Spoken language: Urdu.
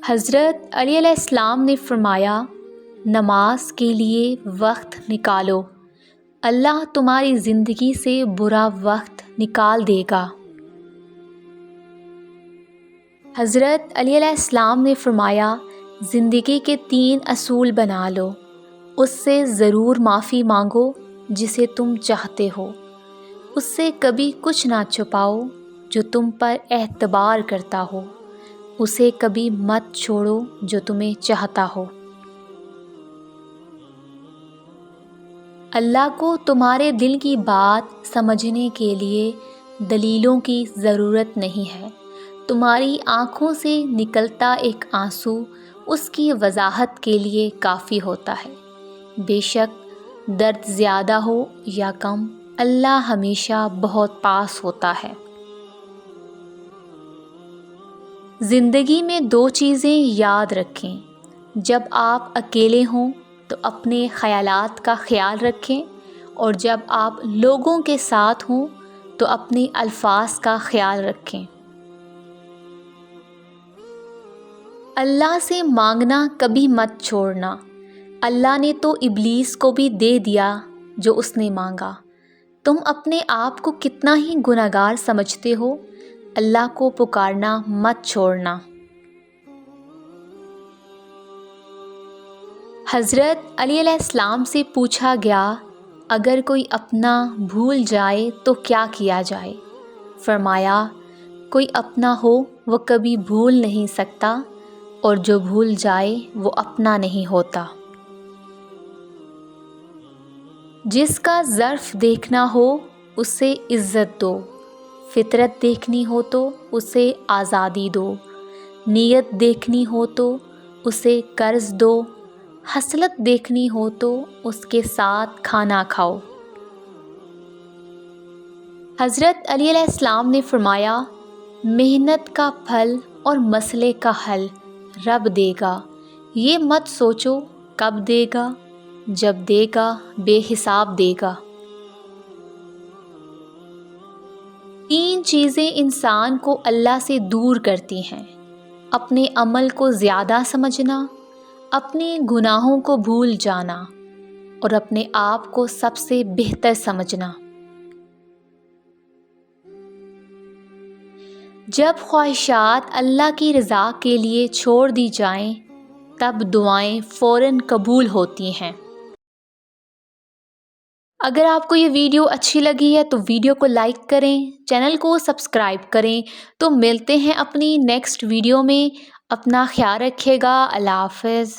حضرت علی علیہ السلام نے فرمایا، نماز کے لیے وقت نکالو، اللہ تمہاری زندگی سے برا وقت نکال دے گا۔ حضرت علی علیہ السلام نے فرمایا، زندگی کے 3 اصول بنا لو، اس سے ضرور معافی مانگو جسے تم چاہتے ہو، اس سے کبھی کچھ نہ چھپاؤ جو تم پر اعتبار کرتا ہو، اسے کبھی مت چھوڑو جو تمہیں چاہتا ہو۔ اللہ کو تمہارے دل کی بات سمجھنے کے لیے دلیلوں کی ضرورت نہیں ہے، تمہاری آنکھوں سے نکلتا ایک آنسو اس کی وضاحت کے لیے کافی ہوتا ہے۔ بے شک درد زیادہ ہو یا کم، اللہ ہمیشہ بہت پاس ہوتا ہے۔ زندگی میں 2 چیزیں یاد رکھیں، جب آپ اکیلے ہوں تو اپنے خیالات کا خیال رکھیں، اور جب آپ لوگوں کے ساتھ ہوں تو اپنے الفاظ کا خیال رکھیں۔ اللہ سے مانگنا کبھی مت چھوڑنا، اللہ نے تو ابلیس کو بھی دے دیا جو اس نے مانگا۔ تم اپنے آپ کو کتنا ہی گنہگار سمجھتے ہو، اللہ کو پکارنا مت چھوڑنا۔ حضرت علی علیہ السلام سے پوچھا گیا، اگر کوئی اپنا بھول جائے تو کیا کیا جائے؟ فرمایا، کوئی اپنا ہو وہ کبھی بھول نہیں سکتا، اور جو بھول جائے وہ اپنا نہیں ہوتا۔ جس کا ظرف دیکھنا ہو اسے عزت دو، فطرت دیکھنی ہو تو اسے آزادی دو، نیت دیکھنی ہو تو اسے قرض دو، حسرت دیکھنی ہو تو اس کے ساتھ کھانا کھاؤ۔ حضرت علی علیہ السلام نے فرمایا، محنت کا پھل اور مسئلے کا حل رب دے گا، یہ مت سوچو کب دے گا، جب دے گا بے حساب دے گا۔ 3 چیزیں انسان کو اللہ سے دور کرتی ہیں، اپنے عمل کو زیادہ سمجھنا، اپنے گناہوں کو بھول جانا، اور اپنے آپ کو سب سے بہتر سمجھنا۔ جب خواہشات اللہ کی رضا کے لیے چھوڑ دی جائیں تب دعائیں فوراً قبول ہوتی ہیں۔ اگر آپ کو یہ ویڈیو اچھی لگی ہے تو ویڈیو کو لائک کریں، چینل کو سبسکرائب کریں۔ تو ملتے ہیں اپنی نیکسٹ ویڈیو میں، اپنا خیال رکھیے گا، اللہ حافظ۔